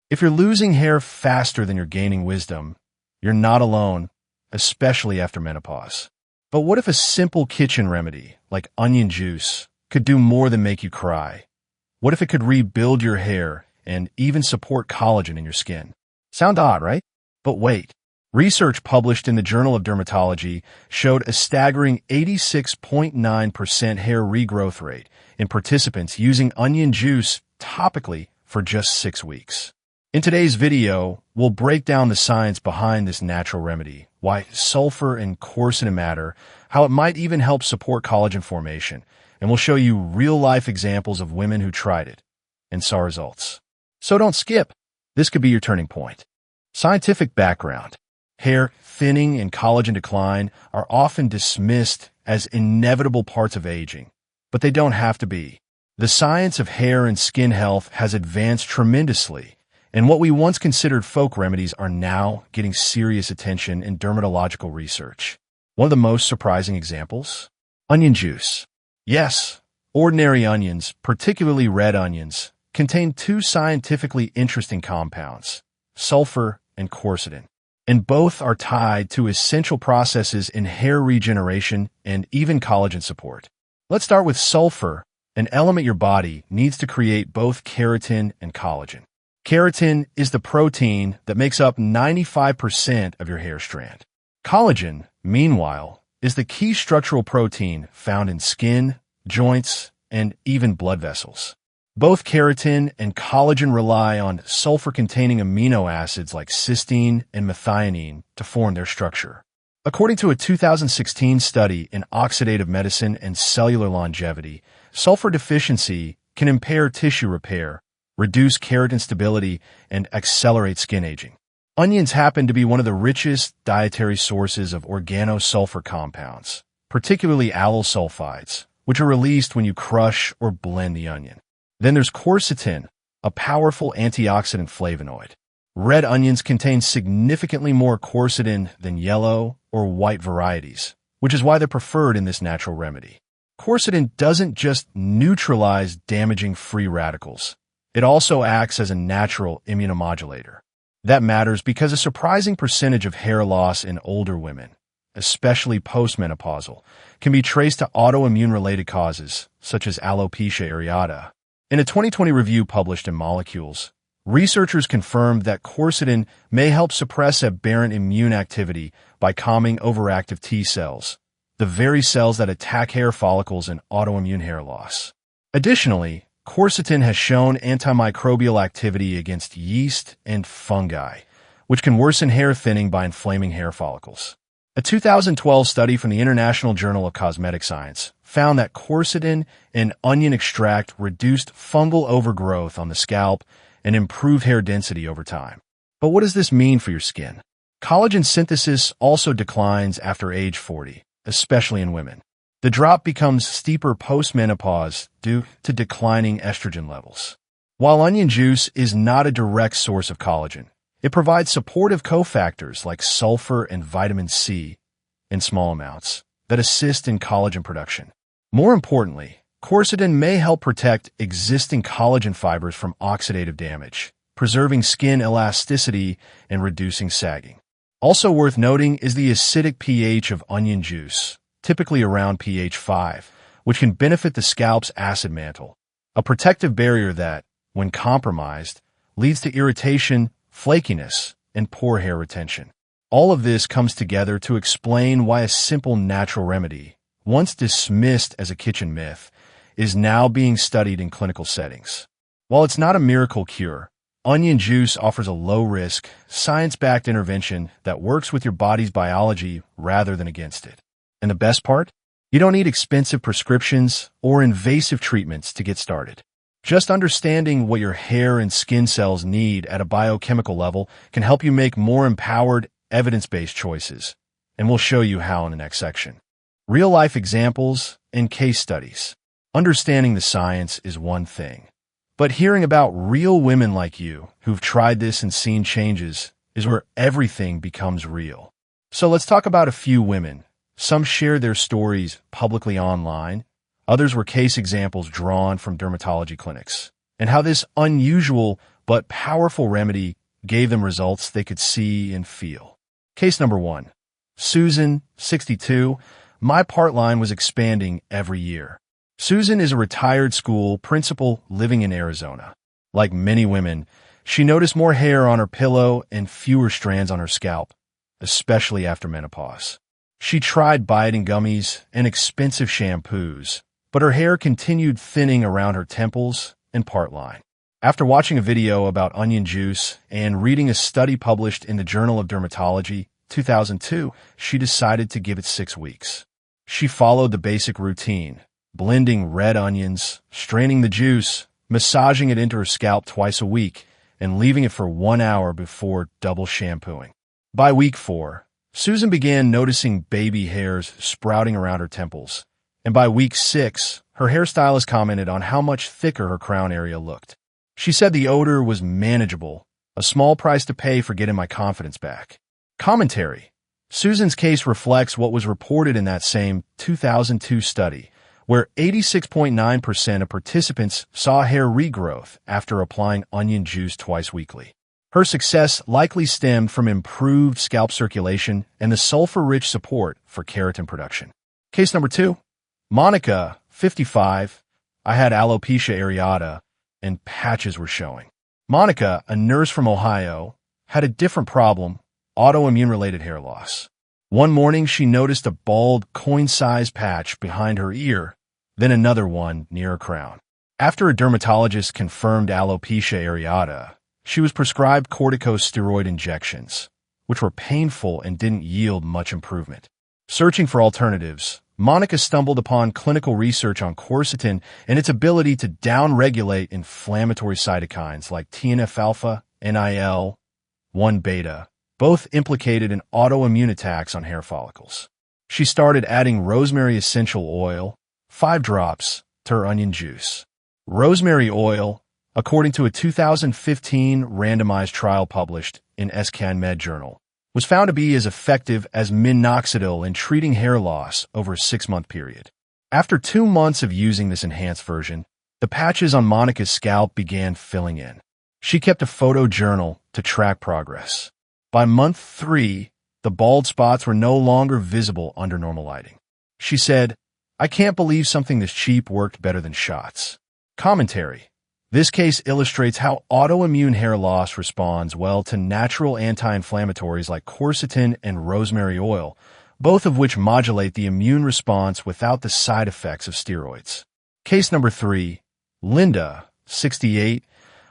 If you're losing hair faster than you're gaining wisdom, you're not alone, especially after menopause. But what if a simple kitchen remedy, like onion juice, could do more than make you cry? What if it could rebuild your hair and even support collagen in your skin? Sound odd, right? But wait. Research published in the Journal of Dermatology showed a staggering 86.9% hair regrowth rate in participants using onion juice topically for just 6 weeks. In today's video, we'll break down the science behind this natural remedy, why sulfur and quercetin matter, how it might even help support collagen formation, and we'll show you real-life examples of women who tried it and saw results. So don't skip. This could be your turning point. Scientific background. Hair thinning and collagen decline are often dismissed as inevitable parts of aging, but they don't have to be. The science of hair and skin health has advanced tremendously, and what we once considered folk remedies are now getting serious attention in dermatological research. One of the most surprising examples? Onion juice. Yes, ordinary onions, particularly red onions, contain 2 scientifically interesting compounds, sulfur and quercetin, and both are tied to essential processes in hair regeneration and even collagen support. Let's start with sulfur, an element your body needs to create both keratin and collagen. Keratin is the protein that makes up 95% of your hair strand. Collagen, meanwhile, is the key structural protein found in skin, joints, and even blood vessels. Both keratin and collagen rely on sulfur-containing amino acids like cysteine and methionine to form their structure. According to a 2016 study in Oxidative Medicine and Cellular Longevity, sulfur deficiency can impair tissue repair, reduce keratin stability, and accelerate skin aging. Onions happen to be one of the richest dietary sources of organosulfur compounds, particularly allyl sulfides, which are released when you crush or blend the onion. Then there's quercetin, a powerful antioxidant flavonoid. Red onions contain significantly more quercetin than yellow or white varieties, which is why they're preferred in this natural remedy. Quercetin doesn't just neutralize damaging free radicals. It also acts as a natural immunomodulator. That matters because a surprising percentage of hair loss in older women, especially postmenopausal, can be traced to autoimmune-related causes, such as alopecia areata. In a 2020 review published in Molecules, researchers confirmed that quercetin may help suppress aberrant immune activity by calming overactive T cells, the very cells that attack hair follicles and autoimmune hair loss. Additionally, quercetin has shown antimicrobial activity against yeast and fungi, which can worsen hair thinning by inflaming hair follicles. A 2012 study from the International Journal of Cosmetic Science found that quercetin and onion extract reduced fungal overgrowth on the scalp and improved hair density over time. But what does this mean for your skin? Collagen synthesis also declines after age 40, especially in women. The drop becomes steeper post-menopause due to declining estrogen levels. While onion juice is not a direct source of collagen, it provides supportive cofactors like sulfur and vitamin C in small amounts that assist in collagen production. More importantly, quercetin may help protect existing collagen fibers from oxidative damage, preserving skin elasticity and reducing sagging. Also worth noting is the acidic pH of onion juice, typically around pH 5, which can benefit the scalp's acid mantle, a protective barrier that, when compromised, leads to irritation, flakiness, and poor hair retention. All of this comes together to explain why a simple natural remedy, once dismissed as a kitchen myth, is now being studied in clinical settings. While it's not a miracle cure, onion juice offers a low-risk, science-backed intervention that works with your body's biology rather than against it. And the best part? You don't need expensive prescriptions or invasive treatments to get started. Just understanding what your hair and skin cells need at a biochemical level can help you make more empowered, evidence-based choices, and we'll show you how in the next section. Real-life examples and case studies. Understanding the science is one thing, but hearing about real women like you who've tried this and seen changes is where everything becomes real. So let's talk about a few women. Some shared their stories publicly online, others were case examples drawn from dermatology clinics, and how this unusual but powerful remedy gave them results they could see and feel. Case number 1. Susan, 62. My part line was expanding every year. Susan is a retired school principal living in Arizona. Like many women, she noticed more hair on her pillow and fewer strands on her scalp, especially after menopause. She tried biotin gummies and expensive shampoos, but her hair continued thinning around her temples and part line. After watching a video about onion juice and reading a study published in the Journal of Dermatology, 2002, she decided to give it 6 weeks. She followed the basic routine, blending red onions, straining the juice, massaging it into her scalp twice a week, and leaving it for 1 hour before double shampooing. By week 4, Susan began noticing baby hairs sprouting around her temples, and by week 6, her hairstylist commented on how much thicker her crown area looked. She said the odor was manageable, a small price to pay for getting my confidence back. Commentary. Susan's case reflects what was reported in that same 2002 study, where 86.9% of participants saw hair regrowth after applying onion juice twice weekly. Her success likely stemmed from improved scalp circulation and the sulfur-rich support for keratin production. Case number 2. Monica, 55. I had alopecia areata, and patches were showing. Monica, a nurse from Ohio, had a different problem: autoimmune-related hair loss. One morning, she noticed a bald, coin-sized patch behind her ear, then another one near her crown. After a dermatologist confirmed alopecia areata, she was prescribed corticosteroid injections, which were painful and didn't yield much improvement. Searching for alternatives, Monica stumbled upon clinical research on quercetin and its ability to downregulate inflammatory cytokines like TNF-alpha and IL-1 beta, both implicated in autoimmune attacks on hair follicles. She started adding rosemary essential oil, 5 drops, to her onion juice. Rosemary oil, according to a 2015 randomized trial published in SCAN Med Journal, was found to be as effective as minoxidil in treating hair loss over a 6-month period. After 2 months of using this enhanced version, the patches on Monica's scalp began filling in. She kept a photo journal to track progress. By month 3, the bald spots were no longer visible under normal lighting. She said, "I can't believe something this cheap worked better than shots." Commentary. This case illustrates how autoimmune hair loss responds well to natural anti-inflammatories like quercetin and rosemary oil, both of which modulate the immune response without the side effects of steroids. Case number 3. Linda, 68.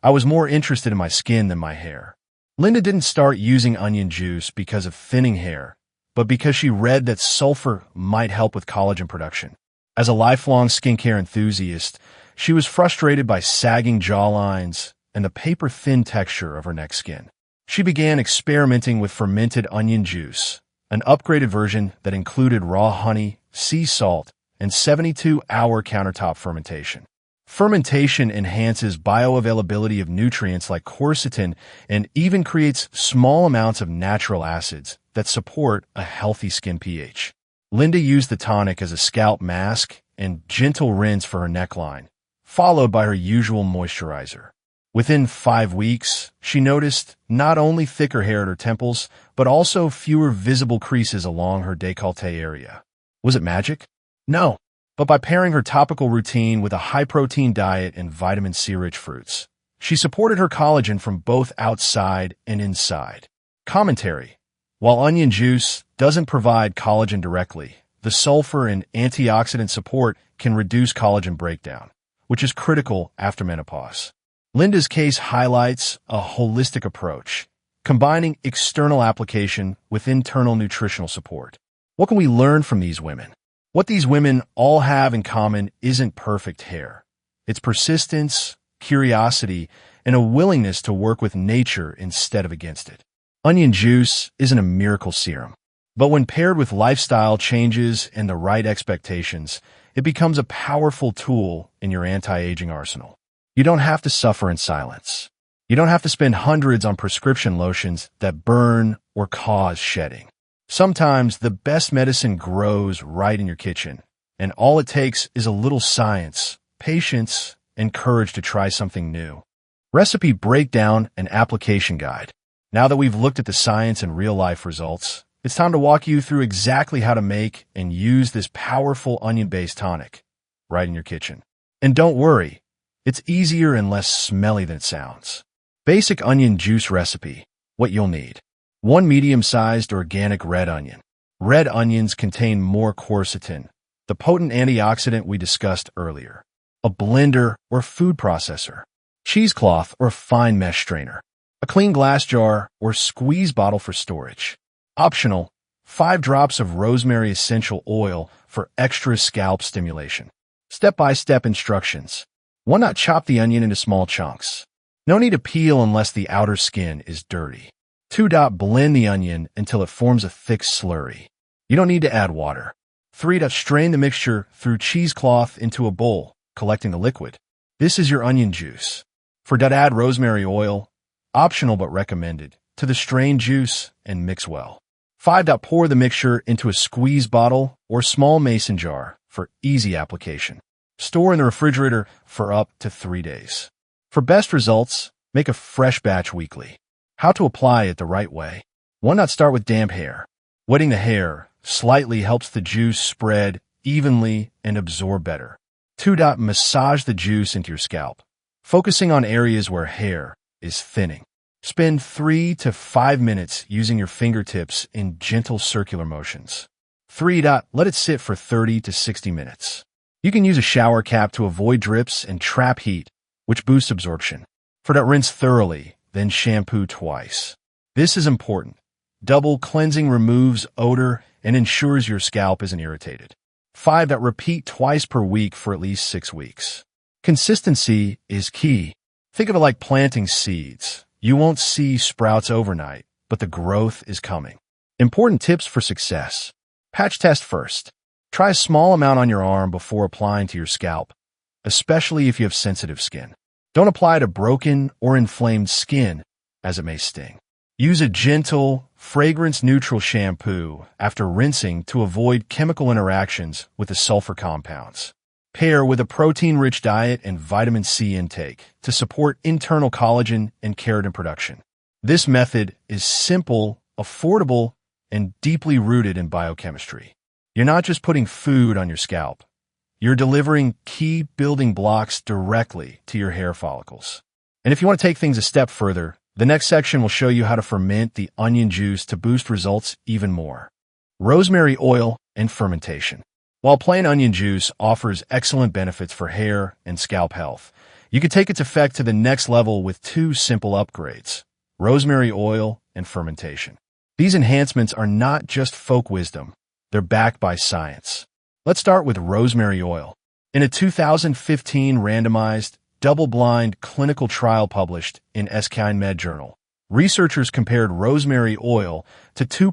I was more interested in my skin than my hair. Linda didn't start using onion juice because of thinning hair, but because she read that sulfur might help with collagen production. As a lifelong skincare enthusiast, she was frustrated by sagging jawlines and the paper-thin texture of her neck skin. She began experimenting with fermented onion juice, an upgraded version that included raw honey, sea salt, and 72-hour countertop fermentation. Fermentation enhances bioavailability of nutrients like quercetin and even creates small amounts of natural acids that support a healthy skin pH. Linda used the tonic as a scalp mask and gentle rinse for her neckline, followed by her usual moisturizer. Within 5 weeks, she noticed not only thicker hair at her temples, but also fewer visible creases along her décolleté area. Was it magic? No, but by pairing her topical routine with a high-protein diet and vitamin C-rich fruits, she supported her collagen from both outside and inside. Commentary. While onion juice doesn't provide collagen directly, the sulfur and antioxidant support can reduce collagen breakdown, which is critical after menopause. Linda's case highlights a holistic approach, combining external application with internal nutritional support. What can we learn from these women? What these women all have in common isn't perfect hair. It's persistence, curiosity, and a willingness to work with nature instead of against it. Onion juice isn't a miracle serum, but when paired with lifestyle changes and the right expectations, it becomes a powerful tool in your anti-aging arsenal. You don't have to suffer in silence. You don't have to spend hundreds on prescription lotions that burn or cause shedding. Sometimes the best medicine grows right in your kitchen, and all it takes is a little science, patience, and courage to try something new. Recipe breakdown and application guide. Now that we've looked at the science and real-life results, it's time to walk you through exactly how to make and use this powerful onion-based tonic right in your kitchen. And don't worry, it's easier and less smelly than it sounds. Basic onion juice recipe. What you'll need. 1 medium-sized organic red onion. Red onions contain more quercetin, the potent antioxidant we discussed earlier. A blender or food processor. Cheesecloth or fine mesh strainer. A clean glass jar or squeeze bottle for storage. Optional, 5 drops of rosemary essential oil for extra scalp stimulation. Step-by-step instructions. 1. Chop the onion into small chunks. No need to peel unless the outer skin is dirty. 2. Blend the onion until it forms a thick slurry. You don't need to add water. 3. Strain the mixture through cheesecloth into a bowl, collecting the liquid. This is your onion juice. 4. Add rosemary oil, optional but recommended, to the strained juice and mix well. 5. Pour the mixture into a squeeze bottle or small mason jar for easy application. Store in the refrigerator for up to 3 days. For best results, make a fresh batch weekly. How to apply it the right way. 1. Start with damp hair. Wetting the hair slightly helps the juice spread evenly and absorb better. 2. Massage the juice into your scalp, focusing on areas where hair is thinning. Spend 3 to 5 minutes using your fingertips in gentle circular motions. 3. Let it sit for 30 to 60 minutes. You can use a shower cap to avoid drips and trap heat, which boosts absorption. 4. Rinse thoroughly, then shampoo twice. This is important. Double cleansing removes odor and ensures your scalp isn't irritated. 5. Repeat twice per week for at least 6 weeks. Consistency is key. Think of it like planting seeds. You won't see sprouts overnight, but the growth is coming. Important tips for success. Patch test first. Try a small amount on your arm before applying to your scalp, especially if you have sensitive skin. Don't apply to broken or inflamed skin, as it may sting. Use a gentle, fragrance-neutral shampoo after rinsing to avoid chemical interactions with the sulfur compounds. Pair with a protein-rich diet and vitamin C intake to support internal collagen and keratin production. This method is simple, affordable, and deeply rooted in biochemistry. You're not just putting food on your scalp. You're delivering key building blocks directly to your hair follicles. And if you want to take things a step further, the next section will show you how to ferment the onion juice to boost results even more. Rosemary oil and fermentation. While plain onion juice offers excellent benefits for hair and scalp health, you can take its effect to the next level with 2 simple upgrades: rosemary oil and fermentation. These enhancements are not just folk wisdom, they're backed by science. Let's start with rosemary oil. In a 2015 randomized, double-blind clinical trial published in Skine Med Journal, researchers compared rosemary oil to 2%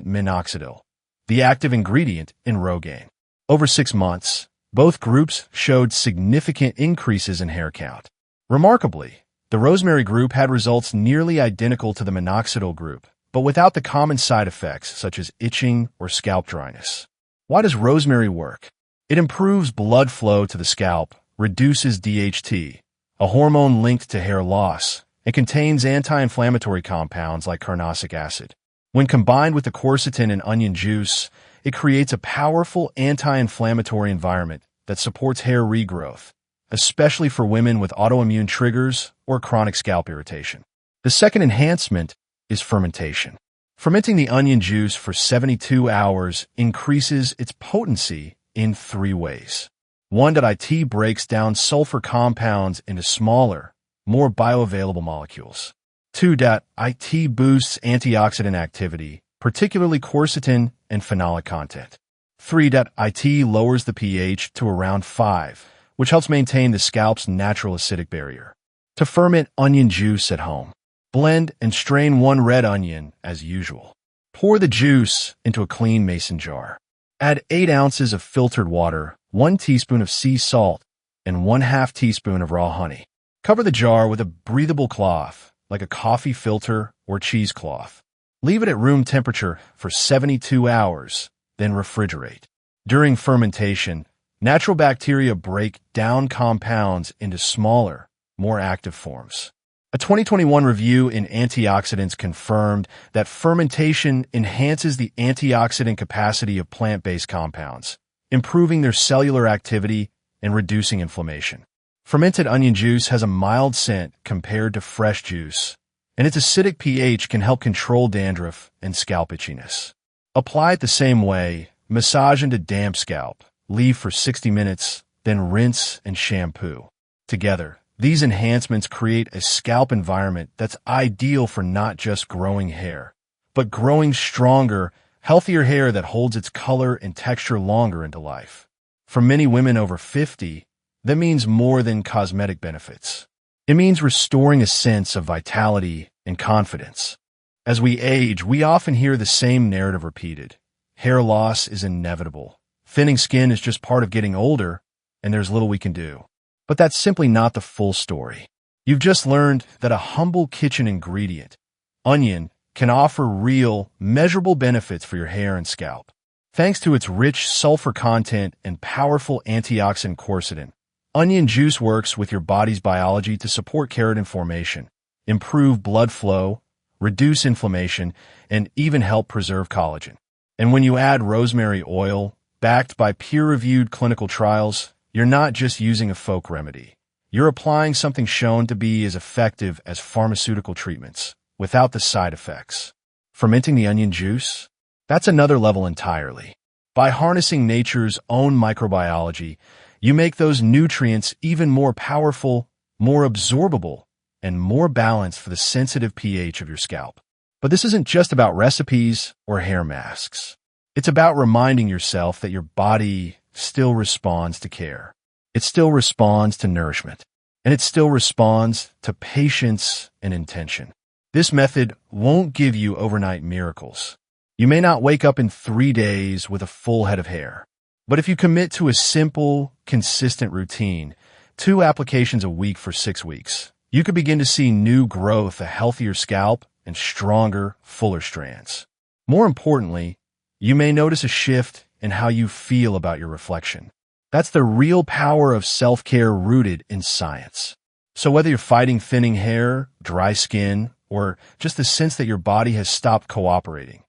minoxidil, the active ingredient in Rogaine. Over 6 months, both groups showed significant increases in hair count. Remarkably, the rosemary group had results nearly identical to the minoxidil group, but without the common side effects such as itching or scalp dryness. Why does rosemary work? It improves blood flow to the scalp, reduces DHT, a hormone linked to hair loss, and contains anti-inflammatory compounds like carnosic acid. When combined with the quercetin in onion juice, it creates a powerful anti-inflammatory environment that supports hair regrowth, especially for women with autoimmune triggers or chronic scalp irritation. The second enhancement is fermentation. Fermenting the onion juice for 72 hours increases its potency in 3 ways. 1. It breaks down sulfur compounds into smaller, more bioavailable molecules. 2. It boosts antioxidant activity, particularly quercetin and phenolic content. 3. It lowers the pH to around 5, which helps maintain the scalp's natural acidic barrier. To ferment onion juice at home. Blend and strain 1 red onion as usual. Pour the juice into a clean mason jar. Add 8 ounces of filtered water, 1 teaspoon of sea salt, and 1/2 teaspoon of raw honey. Cover the jar with a breathable cloth, like a coffee filter or cheesecloth. Leave it at room temperature for 72 hours, then refrigerate. During fermentation, natural bacteria break down compounds into smaller, more active forms. A 2021 review in Antioxidants confirmed that fermentation enhances the antioxidant capacity of plant-based compounds, improving their cellular activity and reducing inflammation. Fermented onion juice has a mild scent compared to fresh juice, and its acidic pH can help control dandruff and scalp itchiness. Apply it the same way, massage into damp scalp, leave for 60 minutes, then rinse and shampoo. Together, these enhancements create a scalp environment that's ideal for not just growing hair, but growing stronger, healthier hair that holds its color and texture longer into life. For many women over 50, that means more than cosmetic benefits. It means restoring a sense of vitality and confidence. As we age, we often hear the same narrative repeated. Hair loss is inevitable. Thinning skin is just part of getting older, and there's little we can do. But that's simply not the full story. You've just learned that a humble kitchen ingredient, onion, can offer real, measurable benefits for your hair and scalp. Thanks to its rich sulfur content and powerful antioxidant quercetin, onion juice works with your body's biology to support keratin formation, improve blood flow, reduce inflammation, and even help preserve collagen. And when you add rosemary oil, backed by peer-reviewed clinical trials, you're not just using a folk remedy. You're applying something shown to be as effective as pharmaceutical treatments, without the side effects. Fermenting the onion juice? That's another level entirely. By harnessing nature's own microbiology, you make those nutrients even more powerful, more absorbable, and more balanced for the sensitive pH of your scalp. But this isn't just about recipes or hair masks. It's about reminding yourself that your body still responds to care. It still responds to nourishment. And it still responds to patience and intention. This method won't give you overnight miracles. You may not wake up in 3 days with a full head of hair. But if you commit to a simple, consistent routine, 2 applications a week for 6 weeks, you could begin to see new growth, a healthier scalp, and stronger, fuller strands. More importantly, you may notice a shift in how you feel about your reflection. That's the real power of self-care rooted in science. So whether you're fighting thinning hair, dry skin, or just the sense that your body has stopped cooperating,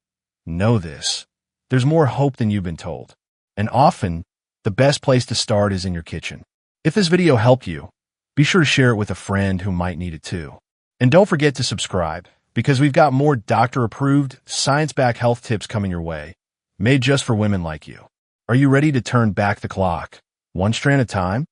know this: there's more hope than you've been told. And often, the best place to start is in your kitchen. If this video helped you, be sure to share it with a friend who might need it too. And don't forget to subscribe, because we've got more doctor-approved, science-backed health tips coming your way, made just for women like you. Are you ready to turn back the clock, one strand at a time?